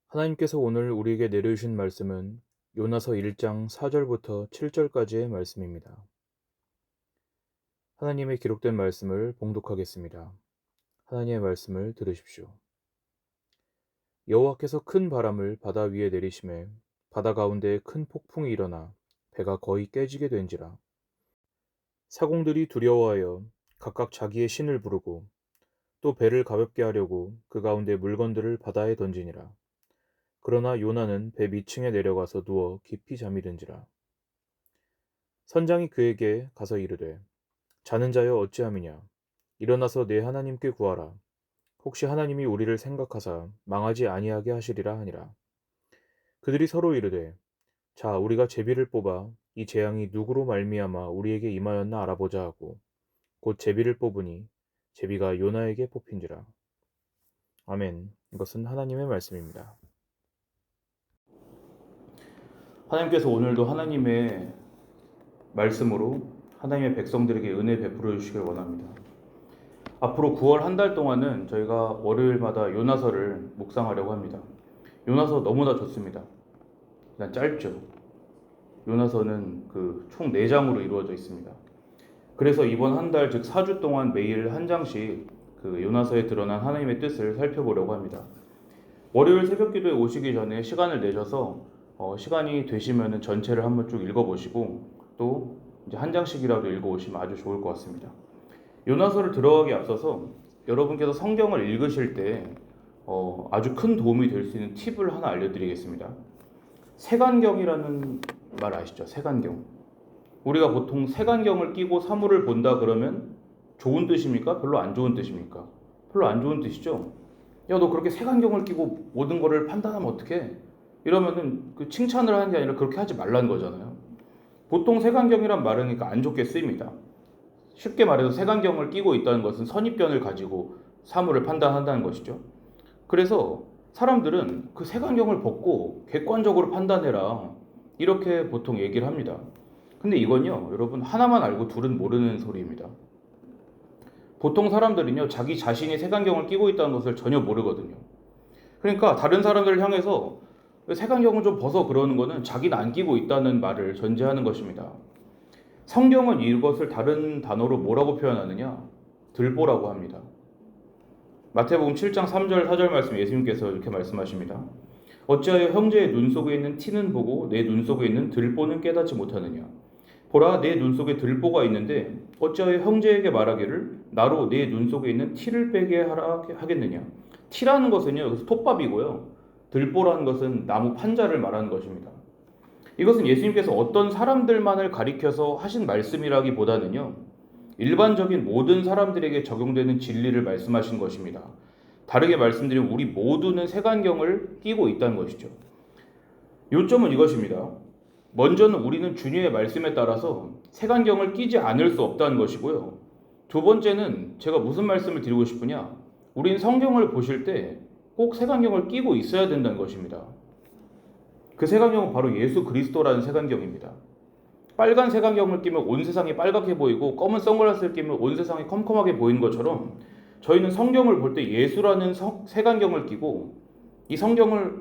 하나님께서 오늘 우리에게 내려주신 말씀은 요나서 1장 4절부터 7절까지의 말씀입니다. 하나님의 기록된 말씀을 봉독하겠습니다. 하나님의 말씀을 들으십시오. 여호와께서 큰 바람을 바다 위에 내리심에 바다 가운데에 큰 폭풍이 일어나 배가 거의 깨지게 된지라. 사공들이 두려워하여 각각 자기의 신을 부르고 또 배를 가볍게 하려고 그 가운데 물건들을 바다에 던지니라. 그러나 요나는 배 밑층에 내려가서 누워 깊이 잠이 든지라. 선장이 그에게 가서 이르되 자는 자여 어찌함이냐 일어나서 내 하나님께 구하라. 혹시 하나님이 우리를 생각하사 망하지 아니하게 하시리라 하니라. 그들이 서로 이르되 자 우리가 제비를 뽑아 이 재앙이 누구로 말미암아 우리에게 임하였나 알아보자 하고 곧 제비를 뽑으니 제비가 요나에게 뽑힌지라. 아멘. 이것은 하나님의 말씀입니다. 하나님께서 오늘도 하나님의 말씀으로 하나님의 백성들에게 은혜 베풀어 주시길 원합니다. 앞으로 9월 한 달 동안은 저희가 월요일마다 요나서를 묵상하려고 합니다. 요나서 너무나 좋습니다. 일단 짧죠. 요나서는 총 4장으로 이루어져 있습니다. 그래서 이번 한 달, 즉 4주 동안 매일 한 장씩 요나서에 드러난 하나님의 뜻을 살펴보려고 합니다. 월요일 새벽 기도에 오시기 전에 시간을 내셔서 시간이 되시면 전체를 한번 쭉 읽어보시고 또 이제 한 장씩이라도 읽어오시면 아주 좋을 것 같습니다. 요나서를 들어가기 앞서서 여러분께서 성경을 읽으실 때 아주 큰 도움이 될 수 있는 팁을 하나 알려드리겠습니다. 색안경이라는 말 아시죠? 색안경. 우리가 보통 색안경을 끼고 사물을 본다 그러면 좋은 뜻입니까? 별로 안 좋은 뜻입니까? 별로 안 좋은 뜻이죠? 야, 너 그렇게 색안경을 끼고 모든 거를 판단하면 어떡해? 이러면은 칭찬을 하는 게 아니라 그렇게 하지 말라는 거잖아요. 보통 색안경이란 말은 그러니까 안 좋게 쓰입니다. 쉽게 말해서 색안경을 끼고 있다는 것은 선입견을 가지고 사물을 판단한다는 것이죠. 그래서 사람들은 그 색안경을 벗고 객관적으로 판단해라 이렇게 보통 얘기를 합니다. 근데 이건요 여러분 하나만 알고 둘은 모르는 소리입니다. 보통 사람들은요 자기 자신이 색안경을 끼고 있다는 것을 전혀 모르거든요. 그러니까 다른 사람들을 향해서 색안경을 좀 벗어 그러는 거는 자기는 안 끼고 있다는 말을 전제하는 것입니다. 성경은 이것을 다른 단어로 뭐라고 표현하느냐? 들보라고 합니다. 마태복음 7장 3절 4절 말씀 예수님께서 이렇게 말씀하십니다. 어찌하여 형제의 눈 속에 있는 티는 보고 내 눈 속에 있는 들보는 깨닫지 못하느냐? 보라 내 눈 속에 들보가 있는데 어찌하여 형제에게 말하기를 나로 내 눈 속에 있는 티를 빼게 하라 하겠느냐? 티라는 것은요 여기서 톱밥이고요. 들보라는 것은 나무 판자를 말하는 것입니다. 이것은 예수님께서 어떤 사람들만을 가리켜서 하신 말씀이라기보다는요 일반적인 모든 사람들에게 적용되는 진리를 말씀하신 것입니다. 다르게 말씀드리면 우리 모두는 색안경을 끼고 있다는 것이죠. 요점은 이것입니다. 먼저는 우리는 주님의 말씀에 따라서 색안경을 끼지 않을 수 없다는 것이고요. 두 번째는 제가 무슨 말씀을 드리고 싶으냐? 우린 성경을 보실 때 꼭 색안경을 끼고 있어야 된다는 것입니다. 그 색안경은 바로 예수 그리스도라는 색안경입니다. 빨간 색안경을 끼면 온 세상이 빨갛게 보이고 검은 선글라스를 끼면 온 세상이 컴컴하게 보이는 것처럼 저희는 성경을 볼 때 예수라는 색안경을 끼고 이 성경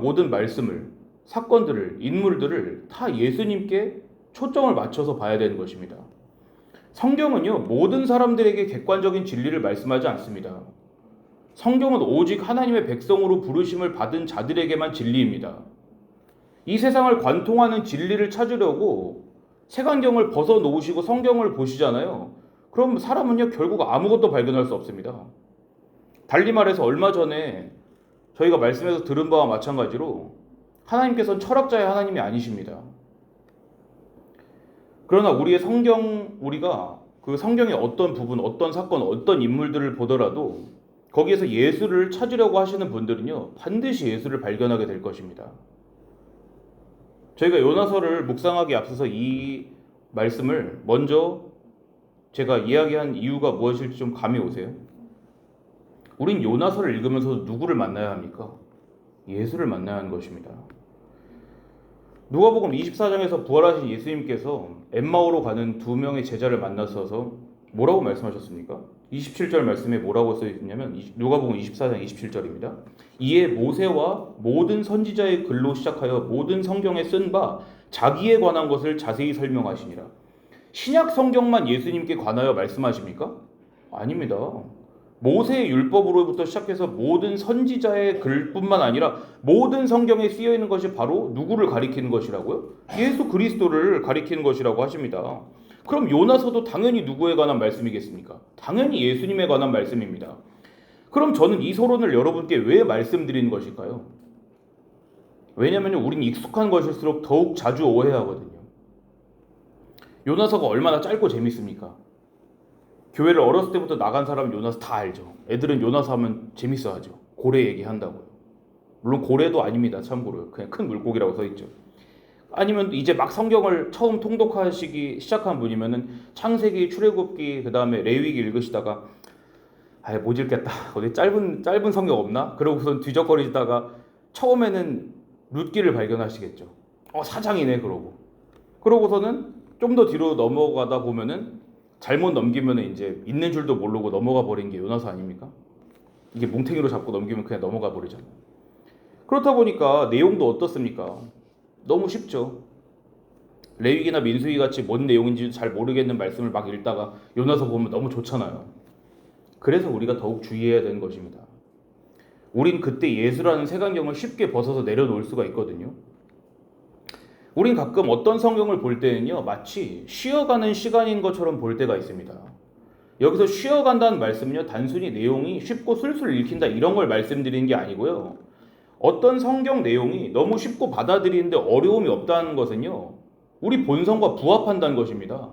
모든 말씀을 사건들을 인물들을 다 예수님께 초점을 맞춰서 봐야 되는 것입니다. 성경은요 모든 사람들에게 객관적인 진리를 말씀하지 않습니다. 성경은 오직 하나님의 백성으로 부르심을 받은 자들에게만 진리입니다. 이 세상을 관통하는 진리를 찾으려고 색안경을 벗어 놓으시고 성경을 보시잖아요. 그럼 사람은요 결국 아무것도 발견할 수 없습니다. 달리 말해서 얼마 전에 저희가 말씀에서 들은 바와 마찬가지로 하나님께서는 철학자의 하나님이 아니십니다. 그러나 우리가 그 성경의 어떤 부분, 어떤 사건, 어떤 인물들을 보더라도 거기에서 예수를 찾으려고 하시는 분들은요 반드시 예수를 발견하게 될 것입니다. 저희가 요나서를 묵상하기 앞서서 이 말씀을 먼저 제가 이야기한 이유가 무엇일지 좀 감이 오세요? 우린 요나서를 읽으면서 누구를 만나야 합니까? 예수를 만나야 하는 것입니다. 누가복음 24장에서 부활하신 예수님께서 엠마오로 가는 두 명의 제자를 만나셔서 뭐라고 말씀하셨습니까? 27절 말씀에 뭐라고 써 있냐면 누가복음 24장 27절입니다. 이에 모세와 모든 선지자의 글로 시작하여 모든 성경에 쓴 바 자기에 관한 것을 자세히 설명하시니라. 신약 성경만 예수님께 관하여 말씀하십니까? 아닙니다. 모세의 율법으로부터 시작해서 모든 선지자의 글뿐만 아니라 모든 성경에 쓰여 있는 것이 바로 누구를 가리키는 것이라고요? 예수 그리스도를 가리키는 것이라고 하십니다. 그럼 요나서도 당연히 누구에 관한 말씀이겠습니까? 당연히 예수님에 관한 말씀입니다. 그럼 저는 이 서론을 여러분께 왜 말씀드리는 것일까요? 왜냐하면 우린 익숙한 것일수록 더욱 자주 오해하거든요. 요나서가 얼마나 짧고 재밌습니까? 교회를 어렸을 때부터 나간 사람은 요나서 다 알죠. 애들은 요나서 하면 재밌어 하죠. 고래 얘기한다고요. 물론 고래도 아닙니다. 참고로 그냥 큰 물고기라고 써있죠. 아니면 이제 막 성경을 처음 통독하시기 시작한 분이면은 창세기, 출애굽기, 그 다음에 레위기 읽으시다가 못 읽겠다. 어디 짧은 성경 없나? 그러고선 뒤적거리다가 처음에는 룻기를 발견하시겠죠. 사장이네 그러고서는 좀 더 뒤로 넘어가다 보면은 잘못 넘기면 이제 있는 줄도 모르고 넘어가 버린 게 요나서 아닙니까? 이게 뭉탱이로 잡고 넘기면 그냥 넘어가 버리잖아요. 그렇다 보니까 내용도 어떻습니까? 너무 쉽죠. 레위기나 민수기 같이 뭔 내용인지 잘 모르겠는 말씀을 막 읽다가 요나서 보면 너무 좋잖아요. 그래서 우리가 더욱 주의해야 되는 것입니다. 우린 그때 예수라는 색안경을 쉽게 벗어서 내려놓을 수가 있거든요. 우린 가끔 어떤 성경을 볼 때는요, 마치 쉬어가는 시간인 것처럼 볼 때가 있습니다. 여기서 쉬어간다는 말씀은요, 단순히 내용이 쉽고 술술 읽힌다 이런 걸 말씀드리는 게 아니고요. 어떤 성경 내용이 너무 쉽고 받아들이는데 어려움이 없다는 것은요, 우리 본성과 부합한다는 것입니다.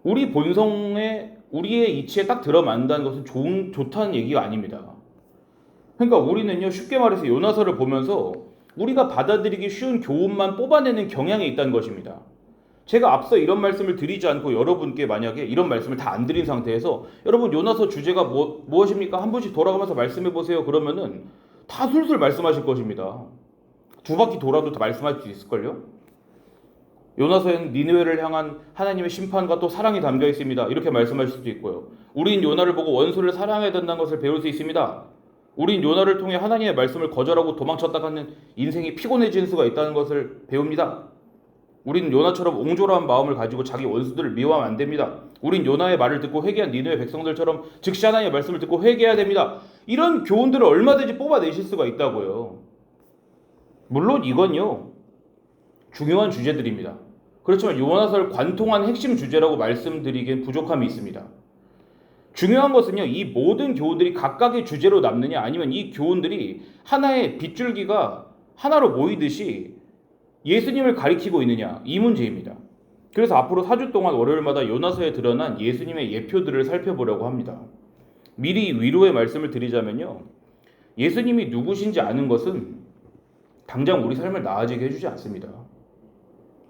우리 본성에, 우리의 이치에 딱 들어맞는다는 것은 좋다는 얘기가 아닙니다. 그러니까 우리는요, 쉽게 말해서 요나서를 보면서 우리가 받아들이기 쉬운 교훈만 뽑아내는 경향이 있다는 것입니다. 제가 앞서 이런 말씀을 드리지 않고 여러분께 만약에 이런 말씀을 다 안 드린 상태에서 여러분 요나서 주제가 무엇입니까? 한 번씩 돌아가면서 말씀해 보세요. 그러면은 다 술술 말씀하실 것입니다. 두 바퀴 돌아도 다 말씀할 수 있을걸요? 요나서에는 니느웨를 향한 하나님의 심판과 또 사랑이 담겨 있습니다. 이렇게 말씀하실 수도 있고요. 우린 요나를 보고 원수를 사랑해야 된다는 것을 배울 수 있습니다. 우린 요나를 통해 하나님의 말씀을 거절하고 도망쳤다가는 인생이 피곤해지는 수가 있다는 것을 배웁니다. 우린 요나처럼 옹졸한 마음을 가지고 자기 원수들을 미워하면 안 됩니다. 우린 요나의 말을 듣고 회개한 니느웨 백성들처럼 즉시 하나님의 말씀을 듣고 회개해야 됩니다. 이런 교훈들을 얼마든지 뽑아내실 수가 있다고요. 물론 이건요, 중요한 주제들입니다. 그렇지만 요나서를 관통한 핵심 주제라고 말씀드리기엔 부족함이 있습니다. 중요한 것은요, 이 모든 교훈들이 각각의 주제로 남느냐 아니면 이 교훈들이 하나의 빗줄기가 하나로 모이듯이 예수님을 가리키고 있느냐, 이 문제입니다. 그래서 앞으로 4주 동안 월요일마다 요나서에 드러난 예수님의 예표들을 살펴보려고 합니다. 미리 위로의 말씀을 드리자면요, 예수님이 누구신지 아는 것은 당장 우리 삶을 나아지게 해주지 않습니다.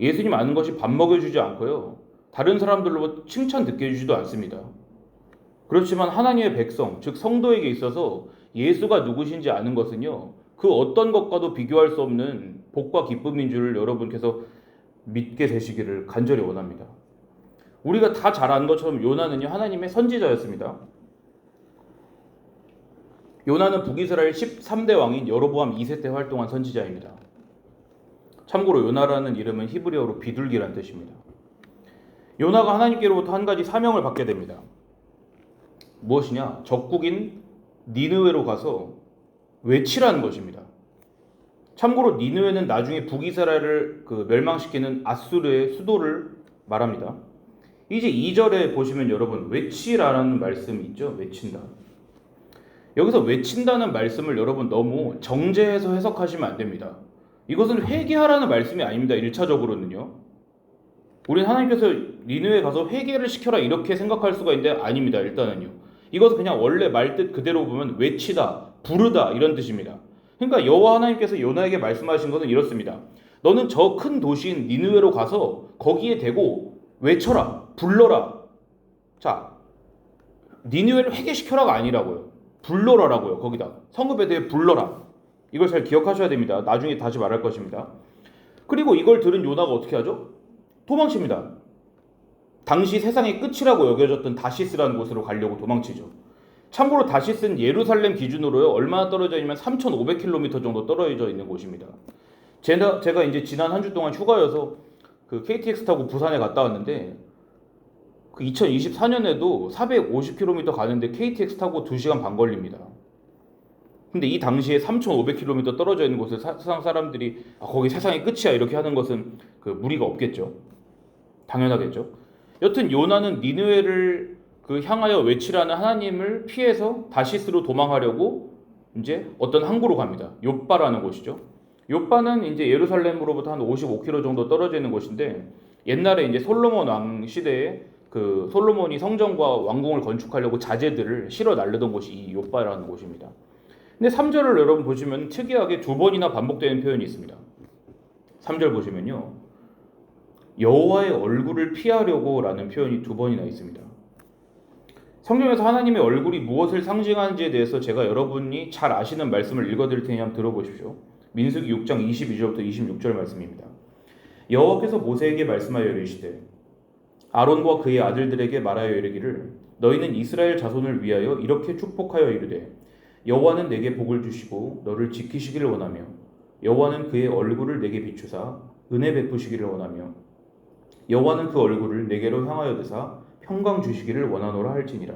예수님 아는 것이 밥 먹여주지 않고요, 다른 사람들로 칭찬 듣게 해주지도 않습니다. 그렇지만 하나님의 백성, 즉 성도에게 있어서 예수가 누구신지 아는 것은요, 그 어떤 것과도 비교할 수 없는 복과 기쁨인 줄을 여러분께서 믿게 되시기를 간절히 원합니다. 우리가 다 잘 아는 것처럼 요나는요, 하나님의 선지자였습니다. 요나는 북이스라엘 13대 왕인 여로보암 2세 때 활동한 선지자입니다. 참고로 요나라는 이름은 히브리어로 비둘기란 뜻입니다. 요나가 하나님께로부터 한 가지 사명을 받게 됩니다. 무엇이냐? 적국인 니느웨로 가서 외치라는 것입니다. 참고로 니느웨는 나중에 북이스라엘을 멸망시키는 아수르의 수도를 말합니다. 이제 2절에 보시면 여러분 외치라는 말씀이 있죠. 외친다. 여기서 외친다는 말씀을 여러분 너무 정제해서 해석하시면 안 됩니다. 이것은 회개하라는 말씀이 아닙니다. 1차적으로는요. 우리는 하나님께서 니느웨에 가서 회개를 시켜라 이렇게 생각할 수가 있는데 아닙니다. 일단은요. 이것은 그냥 원래 말뜻 그대로 보면 외치다, 부르다 이런 뜻입니다. 그러니까 여호와 하나님께서 요나에게 말씀하신 것은 이렇습니다. 너는 저 큰 도시인 니느웨로 가서 거기에 대고 외쳐라, 불러라. 자, 니느웨를 회개시켜라가 아니라고요. 불러라라고요. 거기다 성읍에 대해 불러라. 이걸 잘 기억하셔야 됩니다. 나중에 다시 말할 것입니다. 그리고 이걸 들은 요나가 어떻게 하죠? 도망칩니다. 당시 세상의 끝이라고 여겨졌던 다시스라는 곳으로 가려고 도망치죠. 참고로 다시스는 예루살렘 기준으로요 얼마나 떨어져 있냐면 3,500km 정도 떨어져 있는 곳입니다. 제가 이제 지난 한 주 동안 휴가여서 그 KTX 타고 부산에 갔다 왔는데 그 2024년에도 450km 가는데 KTX 타고 2시간 반 걸립니다. 근데 이 당시에 3,500km 떨어져 있는 곳에 세상 사람들이 거기 세상의 끝이야 이렇게 하는 것은 그 무리가 없겠죠. 당연하겠죠. 여튼 요나는 니느웨를 그 향하여 외치라는 하나님을 피해서 다시스로 도망하려고 이제 어떤 항구로 갑니다. 욥바라는 곳이죠. 욥바는 이제 예루살렘으로부터 한 55km 정도 떨어져 있는 곳인데 옛날에 이제 솔로몬 왕 시대에 그 솔로몬이 성전과 왕궁을 건축하려고 자재들을 실어 나르던 곳이 이 욥바라는 곳입니다. 근데 3절을 여러분 보시면 특이하게 2번이나 반복되는 표현이 있습니다. 3절 보시면요. 여호와의 얼굴을 피하려고 라는 표현이 2번이나 있습니다. 성경에서 하나님의 얼굴이 무엇을 상징하는지에 대해서 제가 여러분이 잘 아시는 말씀을 읽어드릴 테니 한번 들어보십시오. 민수기 6장 22절부터 26절 말씀입니다. 여호와께서 모세에게 말씀하여 이르시되 아론과 그의 아들들에게 말하여 이르기를 너희는 이스라엘 자손을 위하여 이렇게 축복하여 이르되 여호와는 내게 복을 주시고 너를 지키시기를 원하며 여호와는 그의 얼굴을 내게 비추사 은혜 베푸시기를 원하며 여호와는 그 얼굴을 내게로 향하여 드사 평강 주시기를 원하노라 할지니라.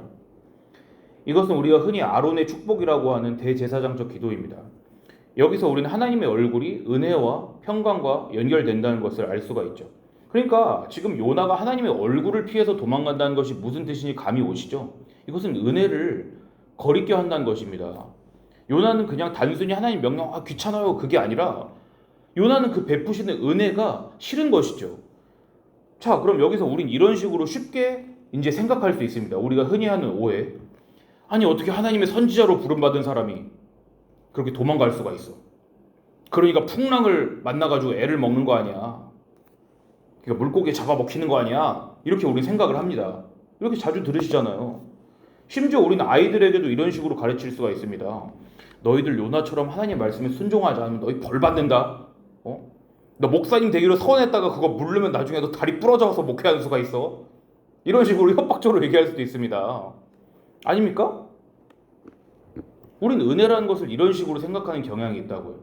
이것은 우리가 흔히 아론의 축복이라고 하는 대제사장적 기도입니다. 여기서 우리는 하나님의 얼굴이 은혜와 평강과 연결된다는 것을 알 수가 있죠. 그러니까 지금 요나가 하나님의 얼굴을 피해서 도망간다는 것이 무슨 뜻인지 감이 오시죠? 이것은 은혜를 거리게 한다는 것입니다. 요나는 그냥 단순히 하나님 명령 귀찮아요 그게 아니라 요나는 그 베푸시는 은혜가 싫은 것이죠. 자, 그럼 여기서 우린 이런 식으로 쉽게 이제 생각할 수 있습니다. 우리가 흔히 하는 오해. 아니 어떻게 하나님의 선지자로 부름받은 사람이 그렇게 도망갈 수가 있어. 그러니까 풍랑을 만나가지고 애를 먹는 거 아니야. 그러니까 물고기에 잡아먹히는 거 아니야. 이렇게 우리 생각을 합니다. 이렇게 자주 들으시잖아요. 심지어 우리는 아이들에게도 이런 식으로 가르칠 수가 있습니다. 너희들 요나처럼 하나님 말씀에 순종하지 않으면 너희 벌 받는다. 너 목사님 되기로 서원했다가 그거 물르면 나중에 너 다리 부러져서 목회하는 수가 있어. 이런 식으로 협박적으로 얘기할 수도 있습니다. 아닙니까? 우리는 은혜라는 것을 이런 식으로 생각하는 경향이 있다고요.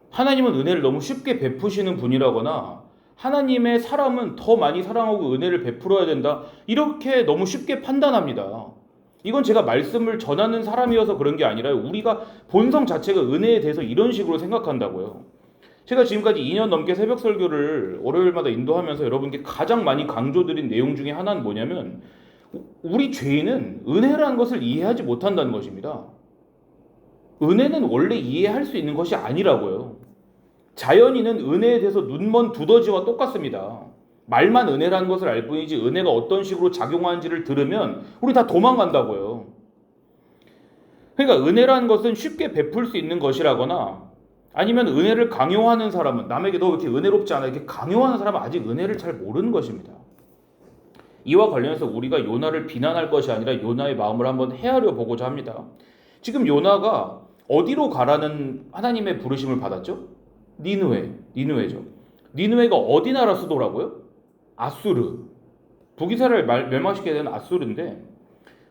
하나님은 은혜를 너무 쉽게 베푸시는 분이라거나 하나님의 사람은 더 많이 사랑하고 은혜를 베풀어야 된다. 이렇게 너무 쉽게 판단합니다. 이건 제가 말씀을 전하는 사람이어서 그런 게 아니라 우리가 본성 자체가 은혜에 대해서 이런 식으로 생각한다고요. 제가 지금까지 2년 넘게 새벽 설교를 월요일마다 인도하면서 여러분께 가장 많이 강조드린 내용 중에 하나는 뭐냐면 우리 죄인은 은혜라는 것을 이해하지 못한다는 것입니다. 은혜는 원래 이해할 수 있는 것이 아니라고요. 자연인은 은혜에 대해서 눈먼 두더지와 똑같습니다. 말만 은혜라는 것을 알 뿐이지 은혜가 어떤 식으로 작용하는지를 들으면 우리 다 도망간다고요. 그러니까 은혜라는 것은 쉽게 베풀 수 있는 것이라거나 아니면 은혜를 강요하는 사람은 남에게 너 왜 이렇게 은혜롭지 않아? 이렇게 강요하는 사람은 아직 은혜를 잘 모르는 것입니다. 이와 관련해서 우리가 요나를 비난할 것이 아니라 요나의 마음을 한번 헤아려 보고자 합니다. 지금 요나가 어디로 가라는 하나님의 부르심을 받았죠? 니느웨죠. 니느웨가 어디 나라 수도라고요? 아수르. 북이스라엘 멸망시키게 된 아수르인데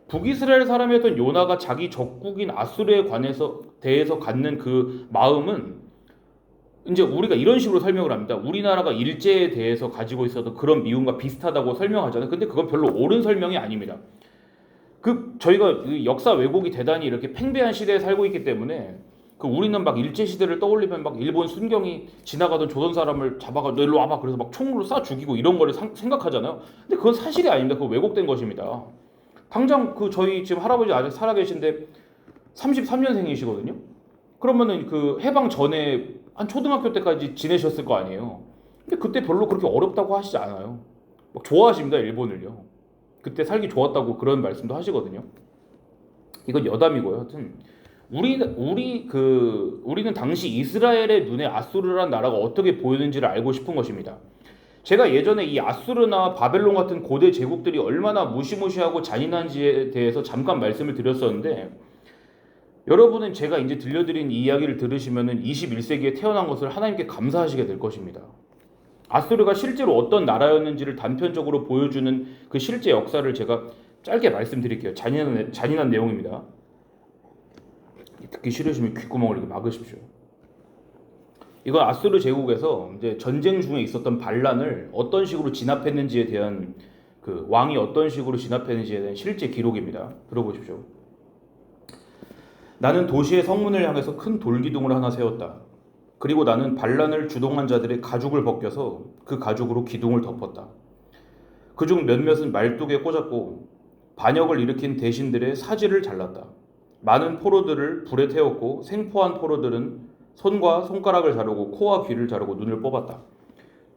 북이스라엘 사람이었던 요나가 자기 적국인 아수르에 대해서 갖는 그 마음은 이제 우리가 이런 식으로 설명을 합니다. 우리나라가 일제에 대해서 가지고 있어도 그런 미움과 비슷하다고 설명하잖아요. 근데 그건 별로 옳은 설명이 아닙니다. 저희가 역사 왜곡이 대단히 이렇게 팽배한 시대에 살고 있기 때문에 우리는 막 일제 시대를 떠올리면 막 일본 순경이 지나가던 조선 사람을 잡아가 너 일로 와봐 그래서 막 총으로 쏴 죽이고 이런 거를 생각하잖아요. 근데 그건 사실이 아닙니다. 그거 왜곡된 것입니다. 당장 저희 지금 할아버지 아직 살아계신데 33년생이시거든요. 그러면은 해방 전에 한 초등학교 때까지 지내셨을 거 아니에요. 근데 그때 별로 그렇게 어렵다고 하시지 않아요. 막 좋아하십니다, 일본을요. 그때 살기 좋았다고 그런 말씀도 하시거든요. 이건 여담이고요. 하여튼 우리는 당시 이스라엘의 눈에 아수르라는 나라가 어떻게 보이는지를 알고 싶은 것입니다. 제가 예전에 이 아수르나 바벨론 같은 고대 제국들이 얼마나 무시무시하고 잔인한지에 대해서 잠깐 말씀을 드렸었는데 여러분은 제가 이제 들려드린 이 이야기를 들으시면은 21세기에 태어난 것을 하나님께 감사하시게 될 것입니다. 아수르가 실제로 어떤 나라였는지를 단편적으로 보여주는 그 실제 역사를 제가 짧게 말씀드릴게요. 잔인한 내용입니다. 듣기 싫으시면 귓구멍을 이렇게 막으십시오. 이건 아수르 제국에서 이제 전쟁 중에 있었던 반란을 어떤 식으로 진압했는지에 대한 그 왕이 어떤 식으로 진압했는지에 대한 실제 기록입니다. 들어보십시오. 나는 도시의 성문을 향해서 큰 돌기둥을 하나 세웠다. 그리고 나는 반란을 주동한 자들의 가죽을 벗겨서 그 가죽으로 기둥을 덮었다. 그중 몇몇은 말뚝에 꽂았고 반역을 일으킨 대신들의 사지를 잘랐다. 많은 포로들을 불에 태웠고 생포한 포로들은 손과 손가락을 자르고 코와 귀를 자르고 눈을 뽑았다.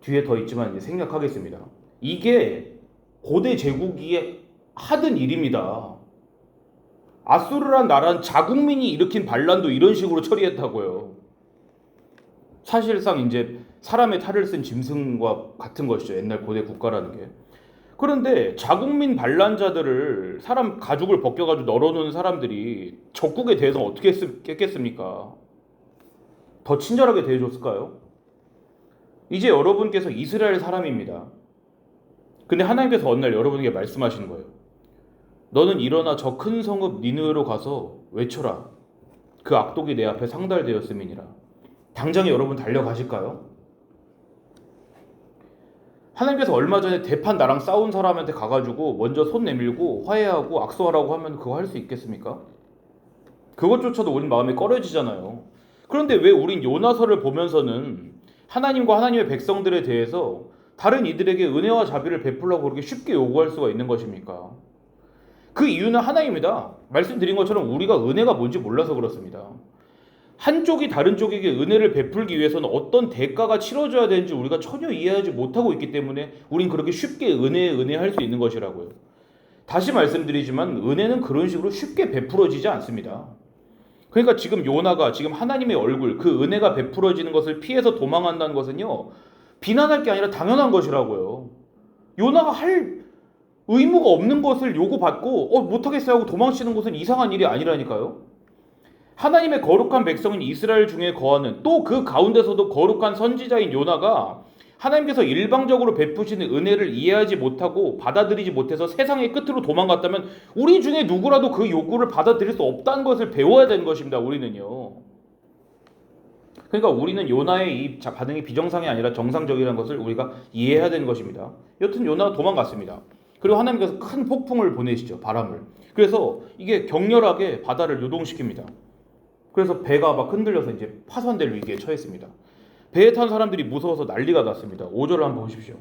뒤에 더 있지만 이제 생략하겠습니다. 이게 고대 제국이 하던 일입니다. 아수르란 나라는 자국민이 일으킨 반란도 이런 식으로 처리했다고요. 사실상 이제 사람의 탈을 쓴 짐승과 같은 것이죠. 옛날 고대 국가라는 게. 그런데 자국민 반란자들을 사람 가죽을 벗겨가지고 널어놓은 사람들이 적국에 대해서 어떻게 했겠습니까? 더 친절하게 대해줬을까요? 이제 여러분께서 이스라엘 사람입니다. 근데 하나님께서 어느 날 여러분에게 말씀하시는 거예요. 너는 일어나 저 큰 성읍 니느웨로 가서 외쳐라. 그 악독이 내 앞에 상달되었음이니라. 당장에 여러분 달려가실까요? 하나님께서 얼마 전에 대판 나랑 싸운 사람한테 가가지고 먼저 손 내밀고 화해하고 악수하라고 하면 그거 할 수 있겠습니까? 그것조차도 우린 마음이 꺼려지잖아요. 그런데 왜 우린 요나서를 보면서는 하나님과 하나님의 백성들에 대해서 다른 이들에게 은혜와 자비를 베풀라고 그렇게 쉽게 요구할 수가 있는 것입니까? 그 이유는 하나입니다. 말씀드린 것처럼 우리가 은혜가 뭔지 몰라서 그렇습니다. 한쪽이 다른 쪽에게 은혜를 베풀기 위해서는 어떤 대가가 치러져야 되는지 우리가 전혀 이해하지 못하고 있기 때문에 우린 그렇게 쉽게 은혜할 수 있는 것이라고요. 다시 말씀드리지만 은혜는 그런 식으로 쉽게 베풀어지지 않습니다. 그러니까 지금 요나가 지금 하나님의 얼굴, 그 은혜가 베풀어지는 것을 피해서 도망한다는 것은요, 비난할 게 아니라 당연한 것이라고요. 요나가 할 의무가 없는 것을 요구받고 못하겠어요 하고 도망치는 것은 이상한 일이 아니라니까요. 하나님의 거룩한 백성인 이스라엘 중에 거하는 또 그 가운데서도 거룩한 선지자인 요나가 하나님께서 일방적으로 베푸시는 은혜를 이해하지 못하고 받아들이지 못해서 세상의 끝으로 도망갔다면 우리 중에 누구라도 그 요구를 받아들일 수 없다는 것을 배워야 되는 것입니다. 우리는요. 그러니까 우리는 요나의 이 반응이 비정상이 아니라 정상적이라는 것을 우리가 이해해야 되는 것입니다. 여튼 요나가 도망갔습니다. 그리고 하나님께서 큰 폭풍을 보내시죠. 바람을. 그래서 이게 격렬하게 바다를 요동시킵니다. 그래서 배가 막 흔들려서 이제 파손될 위기에 처했습니다. 배에 탄 사람들이 무서워서 난리가 났습니다. 5절을 한번 보십시오.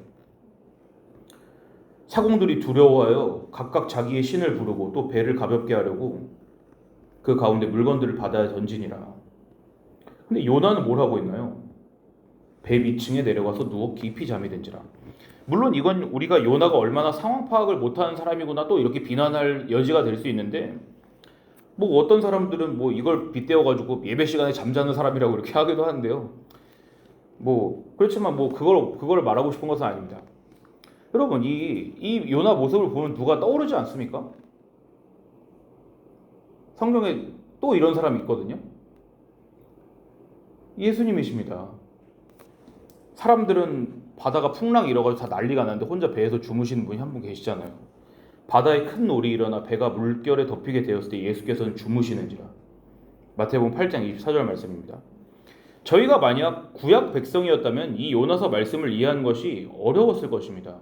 사공들이 두려워하여 각각 자기의 신을 부르고 또 배를 가볍게 하려고 그 가운데 물건들을 바다에 던지니라. 근데 요나는 뭘 하고 있나요? 배 밑층에 내려가서 누워 깊이 잠이 든지라. 물론 이건 우리가 요나가 얼마나 상황 파악을 못하는 사람이구나 또 이렇게 비난할 여지가 될 수 있는데 뭐 어떤 사람들은 뭐 이걸 빗대어가지고 예배 시간에 잠자는 사람이라고 이렇게 하기도 하는데요. 뭐 그렇지만 뭐 그걸 말하고 싶은 것은 아닙니다. 여러분 이 요나 모습을 보면 누가 떠오르지 않습니까? 성경에 또 이런 사람이 있거든요. 예수님이십니다. 사람들은 바다가 풍랑이 일어가지고 다 난리가 나는데 혼자 배에서 주무시는 분이 한 분 계시잖아요. 바다에 큰 놀이 일어나 배가 물결에 덮이게 되었을 때 예수께서는 주무시는지라. 마태복음 8장 24절 말씀입니다. 저희가 만약 구약 백성이었다면 이 요나서 말씀을 이해하는 것이 어려웠을 것입니다.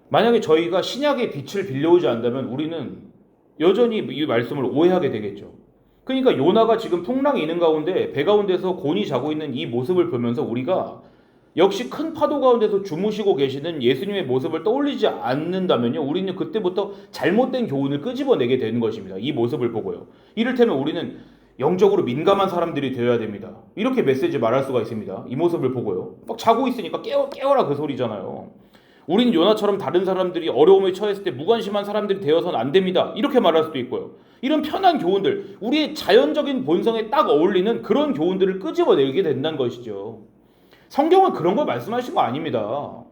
만약에 저희가 신약의 빛을 빌려오지 않는다면 우리는 여전히 이 말씀을 오해하게 되겠죠. 그러니까 요나가 지금 풍랑이 있는 가운데 배 가운데서 곤히 자고 있는 이 모습을 보면서 우리가 역시 큰 파도 가운데서 주무시고 계시는 예수님의 모습을 떠올리지 않는다면요, 우리는 그때부터 잘못된 교훈을 끄집어내게 되는 것입니다. 이 모습을 보고요. 이를테면 우리는 영적으로 민감한 사람들이 되어야 됩니다. 이렇게 메시지 말할 수가 있습니다. 이 모습을 보고요. 막 자고 있으니까 깨워라 그 소리잖아요. 우리는 요나처럼 다른 사람들이 어려움에 처했을 때 무관심한 사람들이 되어서는 안 됩니다. 이렇게 말할 수도 있고요. 이런 편한 교훈들, 우리의 자연적인 본성에 딱 어울리는 그런 교훈들을 끄집어내게 된다는 것이죠. 성경은 그런 걸 말씀하신 거 아닙니다.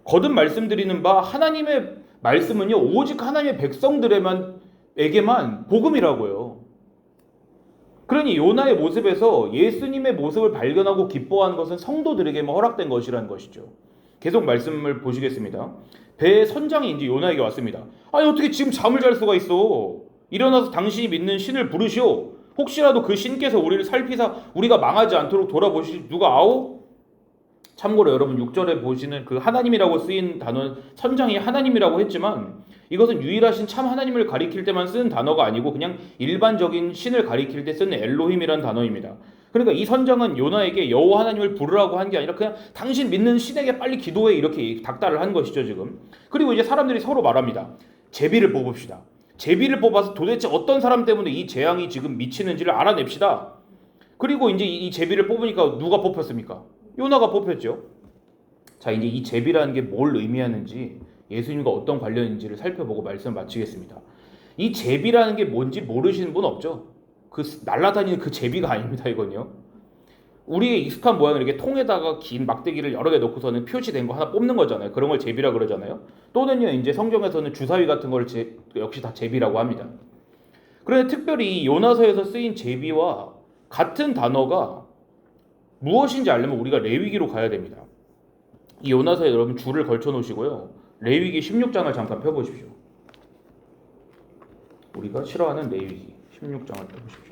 거듭 말씀드리는 바 하나님의 말씀은요 오직 하나님의 백성들에게만 복음이라고요. 그러니 요나의 모습에서 예수님의 모습을 발견하고 기뻐하는 것은 성도들에게만 허락된 것이라는 것이죠. 계속 말씀을 보시겠습니다. 배의 선장이 이제 요나에게 왔습니다. 아니 어떻게 지금 잠을 잘 수가 있어? 일어나서 당신이 믿는 신을 부르시오. 혹시라도 그 신께서 우리를 살피사 우리가 망하지 않도록 돌아보실 누가 아오? 참고로 여러분 6절에 보시는 그 하나님이라고 쓰인 단어 선장이 하나님이라고 했지만 이것은 유일하신 참 하나님을 가리킬 때만 쓰는 단어가 아니고 그냥 일반적인 신을 가리킬 때 쓰는 엘로힘이라는 단어입니다. 그러니까 이 선장은 요나에게 여호와 하나님을 부르라고 한 게 아니라 그냥 당신 믿는 신에게 빨리 기도해 이렇게 닥달을 한 것이죠 지금. 그리고 이제 사람들이 서로 말합니다. 제비를 뽑읍시다. 제비를 뽑아서 도대체 어떤 사람 때문에 이 재앙이 지금 미치는지를 알아냅시다. 그리고 이제 이 제비를 뽑으니까 누가 뽑혔습니까? 요나가 뽑혔죠. 자 이제 이 제비라는 게 뭘 의미하는지 예수님과 어떤 관련인지를 살펴보고 말씀을 마치겠습니다. 이 제비라는 게 뭔지 모르시는 분 없죠? 그 날아다니는 그 제비가 아닙니다 이건요. 우리의 익숙한 모양을 이렇게 통에다가 긴 막대기를 여러 개 넣고서는 표시된 거 하나 뽑는 거잖아요. 그런 걸 제비라 그러잖아요. 또는요 이제 성경에서는 주사위 같은 걸 역시 다 제비라고 합니다. 그런데 특별히 요나서에서 쓰인 제비와 같은 단어가 무엇인지 알려면 우리가 레위기로 가야 됩니다. 이 요나서에 여러분 줄을 걸쳐 놓으시고요. 레위기 16장을 잠깐 펴보십시오. 우리가 싫어하는 레위기 16장을 펴보십시오.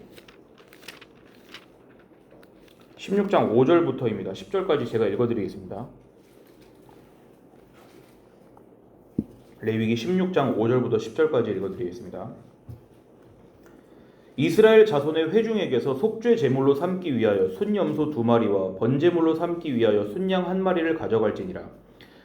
16장 5절부터입니다. 10절까지 제가 읽어드리겠습니다. 레위기 16장 5절부터 10절까지 읽어드리겠습니다. 이스라엘 자손의 회중에게서 속죄 제물로 삼기 위하여 순염소 2마리와 번제물로 삼기 위하여 순양 1마리를 가져갈지니라.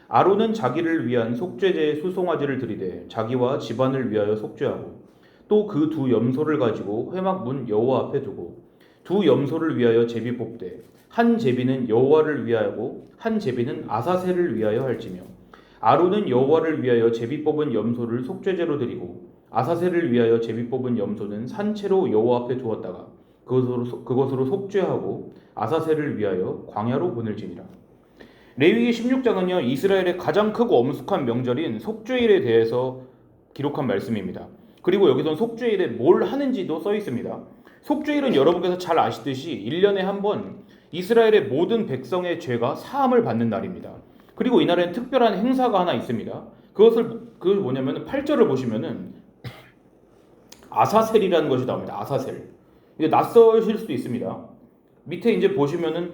아론은 자기를 위한 속죄제의 수송아지를 드리되 자기와 집안을 위하여 속죄하고 또 그 2 염소를 가지고 회막 문 여호와 앞에 두고 2 염소를 위하여 제비 뽑되 한 제비는 여호와를 위하여고 한 제비는 아사셀을 위하여 할지며 아론은 여호와를 위하여 제비 뽑은 염소를 속죄제로 드리고 아사셀을 위하여 제비 뽑은 염소는 산채로 여호와 앞에 두었다가 그것으로 속죄하고 아사셀을 위하여 광야로 보낼지니라. 레위기 16장은요 이스라엘의 가장 크고 엄숙한 명절인 속죄일에 대해서 기록한 말씀입니다. 그리고 여기서는 속죄일에 뭘 하는지도 써 있습니다. 속죄일은 여러분께서 잘 아시듯이 1년에 한 번 이스라엘의 모든 백성의 죄가 사함을 받는 날입니다. 그리고 이날에는 특별한 행사가 하나 있습니다. 그걸 뭐냐면 8절을 보시면은 아사셀이라는 것이 나옵니다. 아사셀. 이게 낯설실 수도 있습니다. 밑에 이제 보시면은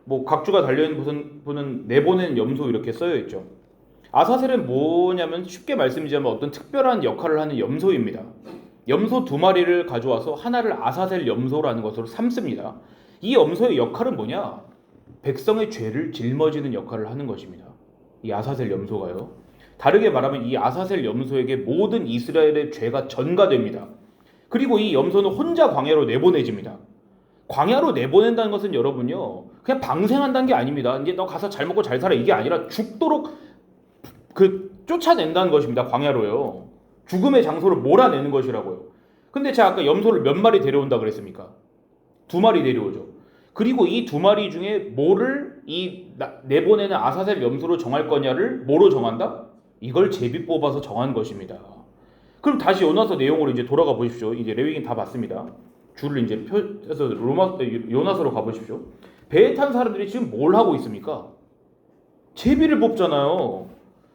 뭐 각주가 달려있는 분은 내보낸 염소 이렇게 써여 있죠. 아사셀은 뭐냐면 쉽게 말씀드리자면 어떤 특별한 역할을 하는 염소입니다. 염소 2마리를 가져와서 하나를 아사셀 염소라는 것으로 삼습니다. 이 염소의 역할은 뭐냐? 백성의 죄를 짊어지는 역할을 하는 것입니다. 이 아사셀 염소가요. 다르게 말하면 이 아사셀 염소에게 모든 이스라엘의 죄가 전가됩니다. 그리고 이 염소는 혼자 광야로 내보내집니다. 광야로 내보낸다는 것은 여러분요 그냥 방생한다는 게 아닙니다. 이제 너 가서 잘 먹고 잘 살아 이게 아니라 죽도록 쫓아낸다는 것입니다. 광야로요. 죽음의 장소를 몰아내는 것이라고요. 근데 제가 아까 염소를 몇 마리 데려온다 그랬습니까? 2마리 데려오죠. 그리고 이 2마리 중에 뭐를 내보내는 아사셀 염소로 정할 거냐를 뭐로 정한다? 이걸 제비 뽑아서 정한 것입니다. 그럼 다시 요나서 내용으로 이제 돌아가 보십시오. 이제 레위기는 다 봤습니다. 줄을 이제 펴서 요나서로 가보십시오. 배에 탄 사람들이 지금 뭘 하고 있습니까? 제비를 뽑잖아요.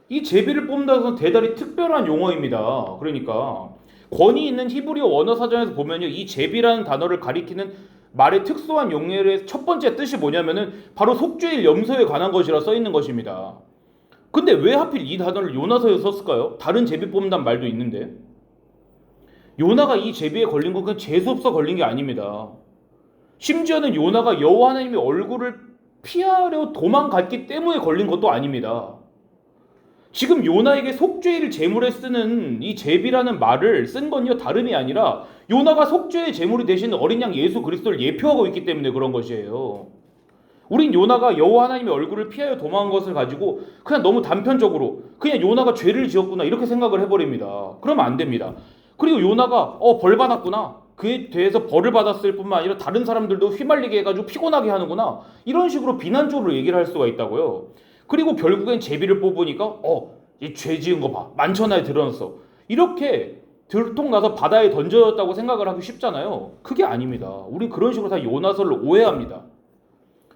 이 제비를 뽑는다는 것은 대단히 특별한 용어입니다. 그러니까 권위 있는 히브리어 원어 사전에서 보면요, 이 제비라는 단어를 가리키는 말의 특수한 용어의 첫 번째 뜻이 뭐냐면은 바로 속죄일 염소에 관한 것이라 써 있는 것입니다. 근데 왜 하필 이 단어를 요나서에 썼을까요? 다른 제비 뽑는다는 말도 있는데 요나가 이 제비에 걸린 건 그냥 재수없어 걸린 게 아닙니다. 심지어는 요나가 여호와 하나님의 얼굴을 피하려 도망갔기 때문에 걸린 것도 아닙니다. 지금 요나에게 속죄일 제물에 쓰는 이 제비라는 말을 쓴 건요 다름이 아니라 요나가 속죄의 제물이 되신 어린 양 예수 그리스도를 예표하고 있기 때문에 그런 것이에요. 우린 요나가 여호와 하나님의 얼굴을 피하여 도망한 것을 가지고 그냥 너무 단편적으로 그냥 요나가 죄를 지었구나 이렇게 생각을 해버립니다. 그러면 안 됩니다. 그리고 요나가 벌 받았구나, 그에 대해서 벌을 받았을 뿐만 아니라 다른 사람들도 휘말리게 해가지고 피곤하게 하는구나, 이런 식으로 비난적으로 얘기를 할 수가 있다고요. 그리고 결국엔 제비를 뽑으니까 이 죄 지은 거 봐, 만천하에 드러났어, 이렇게 들통나서 바다에 던져졌다고 생각을 하기 쉽잖아요. 그게 아닙니다. 우리 그런 식으로 다 요나서를 오해합니다.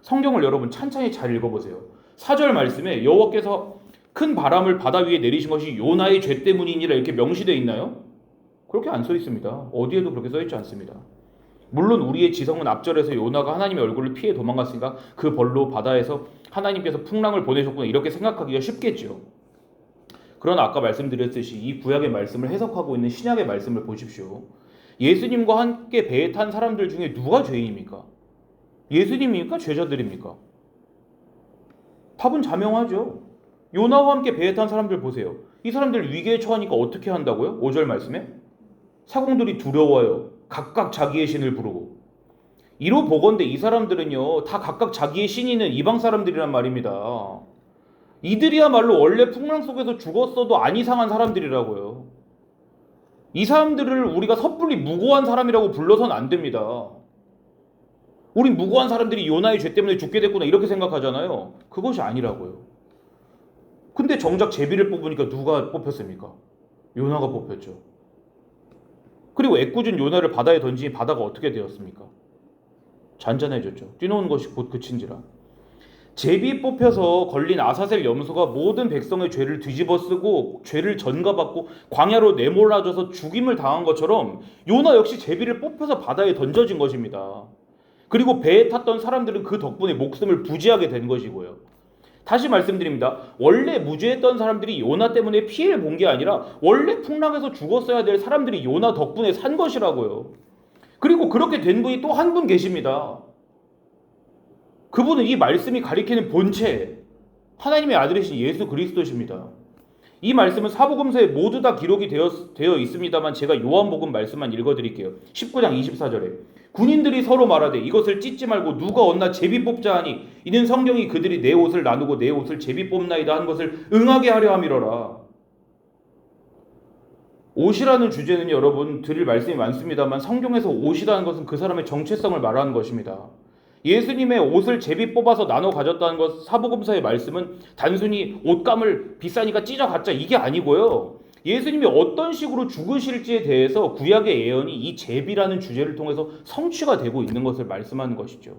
성경을 여러분 찬찬히 잘 읽어보세요. 4절 말씀에 여호와께서 큰 바람을 바다 위에 내리신 것이 요나의 죄 때문이니라 이렇게 명시되어 있나요? 그렇게 안 써 있습니다. 어디에도 그렇게 써 있지 않습니다. 물론 우리의 지성은 앞절에서 요나가 하나님의 얼굴을 피해 도망갔으니까 그 벌로 바다에서 하나님께서 풍랑을 보내셨구나 이렇게 생각하기가 쉽겠죠. 그러나 아까 말씀드렸듯이 이 구약의 말씀을 해석하고 있는 신약의 말씀을 보십시오. 예수님과 함께 배에 탄 사람들 중에 누가 죄인입니까? 예수님입니까? 죄자들입니까? 답은 자명하죠. 요나와 함께 배에 탄 사람들 보세요. 이 사람들 위기에 처하니까 어떻게 한다고요? 5절 말씀에 사공들이 두려워요. 각각 자기의 신을 부르고. 이로 보건대 이 사람들은요 다 각각 자기의 신이 있는 이방 사람들이란 말입니다. 이들이야말로 원래 풍랑 속에서 죽었어도 안 이상한 사람들이라고요. 이 사람들을 우리가 섣불리 무고한 사람이라고 불러서는 안 됩니다. 우린 무고한 사람들이 요나의 죄 때문에 죽게 됐구나 이렇게 생각하잖아요. 그것이 아니라고요. 근데 정작 제비를 뽑으니까 누가 뽑혔습니까? 요나가 뽑혔죠. 그리고 애꿎은 요나를 바다에 던지니 바다가 어떻게 되었습니까? 잔잔해졌죠. 뛰노는 것이 곧 그친지라. 제비 뽑혀서 걸린 아사셀 염소가 모든 백성의 죄를 뒤집어 쓰고 죄를 전가받고 광야로 내몰아져서 죽임을 당한 것처럼 요나 역시 제비를 뽑혀서 바다에 던져진 것입니다. 그리고 배에 탔던 사람들은 그 덕분에 목숨을 부지하게 된 것이고요. 다시 말씀드립니다. 원래 무죄했던 사람들이 요나 때문에 피해를 본 게 아니라 원래 풍랑에서 죽었어야 될 사람들이 요나 덕분에 산 것이라고요. 그리고 그렇게 된 분이 또 한 분 계십니다. 그분은 이 말씀이 가리키는 본체, 하나님의 아들이신 예수 그리스도십니다. 이 말씀은 사복음서에 모두 다 기록이 되어 있습니다만 제가 요한복음 말씀만 읽어드릴게요. 19장 24절에 군인들이 서로 말하되 이것을 찢지 말고 누가 얻나 제비 뽑자 하니 이는 성경이 그들이 내 옷을 나누고 내 옷을 제비 뽑나이다 한 것을 응하게 하려 함이로라. 옷이라는 주제는 여러분 드릴 말씀이 많습니다만 성경에서 옷이라는 것은 그 사람의 정체성을 말하는 것입니다. 예수님의 옷을 제비 뽑아서 나눠 가졌다는 것 사복음서의 말씀은 단순히 옷감을 비싸니까 찢어갖자 이게 아니고요. 예수님이 어떤 식으로 죽으실지에 대해서 구약의 예언이 이 제비라는 주제를 통해서 성취가 되고 있는 것을 말씀하는 것이죠.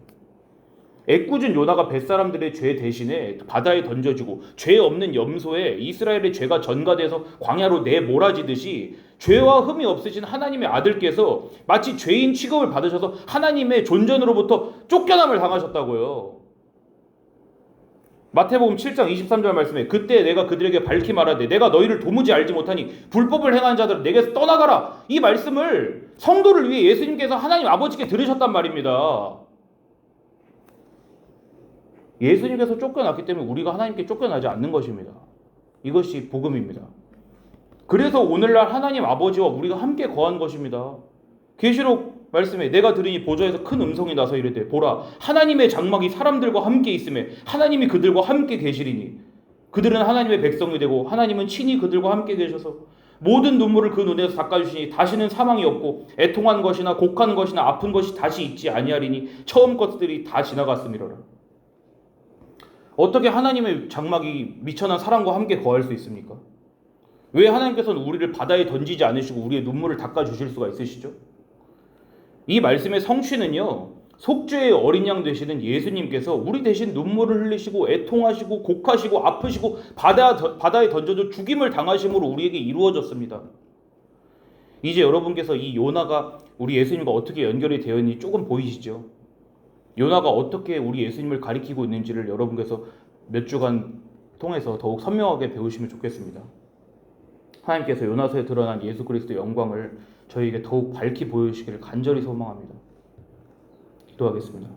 애꿎은 요나가 뱃사람들의 죄 대신에 바다에 던져지고 죄 없는 염소에 이스라엘의 죄가 전가돼서 광야로 내몰아지듯이 죄와 흠이 없으신 하나님의 아들께서 마치 죄인 취급을 받으셔서 하나님의 존전으로부터 쫓겨남을 당하셨다고요. 마태복음 7장 23절 말씀에 그때 내가 그들에게 밝히 말하되 내가 너희를 도무지 알지 못하니 불법을 행하는 자들은 내게서 떠나가라. 이 말씀을 성도를 위해 예수님께서 하나님 아버지께 들으셨단 말입니다. 예수님께서 쫓겨났기 때문에 우리가 하나님께 쫓겨나지 않는 것입니다. 이것이 복음입니다. 그래서 오늘날 하나님 아버지와 우리가 함께 거한 것입니다. 계시록 말씀에 내가 들으니 보좌에서 큰 음성이 나서 이르되 보라 하나님의 장막이 사람들과 함께 있음에 하나님이 그들과 함께 계시리니 그들은 하나님의 백성이 되고 하나님은 친히 그들과 함께 계셔서 모든 눈물을 그 눈에서 닦아주시니 다시는 사망이 없고 애통한 것이나 곡한 것이나 아픈 것이 다시 있지 아니하리니 처음 것들이 다 지나갔음이로라. 어떻게 하나님의 장막이 미천한 사람과 함께 거할 수 있습니까? 왜 하나님께서는 우리를 바다에 던지지 않으시고 우리의 눈물을 닦아주실 수가 있으시죠? 이 말씀의 성취는요. 속죄의 어린 양 되시는 예수님께서 우리 대신 눈물을 흘리시고 애통하시고 곡하시고 아프시고 바다에 던져져 죽임을 당하심으로 우리에게 이루어졌습니다. 이제 여러분께서 이 요나가 우리 예수님과 어떻게 연결이 되어 있는지 조금 보이시죠? 요나가 어떻게 우리 예수님을 가리키고 있는지를 여러분께서 몇 주간 통해서 더욱 선명하게 배우시면 좋겠습니다. 하나님께서 요나서에 드러난 예수 그리스도의 영광을 저희에게 더욱 밝히 보여주시기를 간절히 소망합니다. 기도하겠습니다.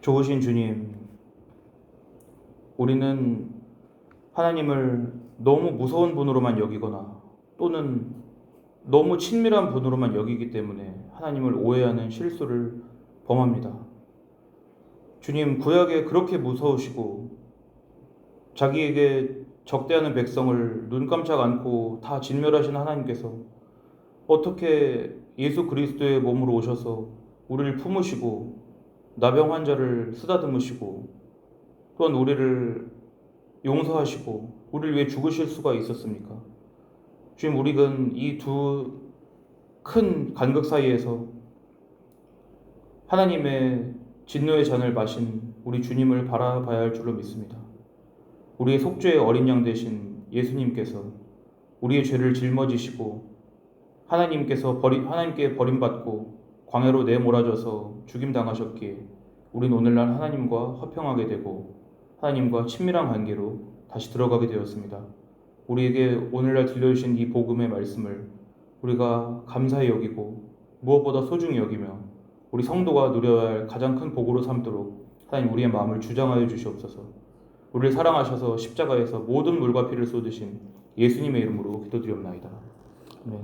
좋으신 주님, 우리는 하나님을 너무 무서운 분으로만 여기거나 또는 너무 친밀한 분으로만 여기기 때문에 하나님을 오해하는 실수를 범합니다. 주님, 구약에 그렇게 무서우시고 자기에게 적대하는 백성을 눈 깜짝 않고 다 진멸하신 하나님께서 어떻게 예수 그리스도의 몸으로 오셔서 우리를 품으시고 나병 환자를 쓰다듬으시고 또한 우리를 용서하시고 우리를 위해 죽으실 수가 있었습니까? 주님, 우리는 이 두 큰 간극 사이에서 하나님의 진노의 잔을 마신 우리 주님을 바라봐야 할 줄로 믿습니다. 우리의 속죄의 어린 양 되신 예수님께서 우리의 죄를 짊어지시고 하나님께 버림받고 광야로 내몰아져서 죽임당하셨기에 우리는 오늘날 하나님과 화평하게 되고 하나님과 친밀한 관계로 다시 들어가게 되었습니다. 우리에게 오늘날 들려주신 이 복음의 말씀을 우리가 감사히 여기고 무엇보다 소중히 여기며 우리 성도가 누려야 할 가장 큰 복으로 삼도록 하나님 우리의 마음을 주장하여 주시옵소서. 우리를 사랑하셔서 십자가에서 모든 물과 피를 쏟으신 예수님의 이름으로 기도드리옵나이다. 아멘.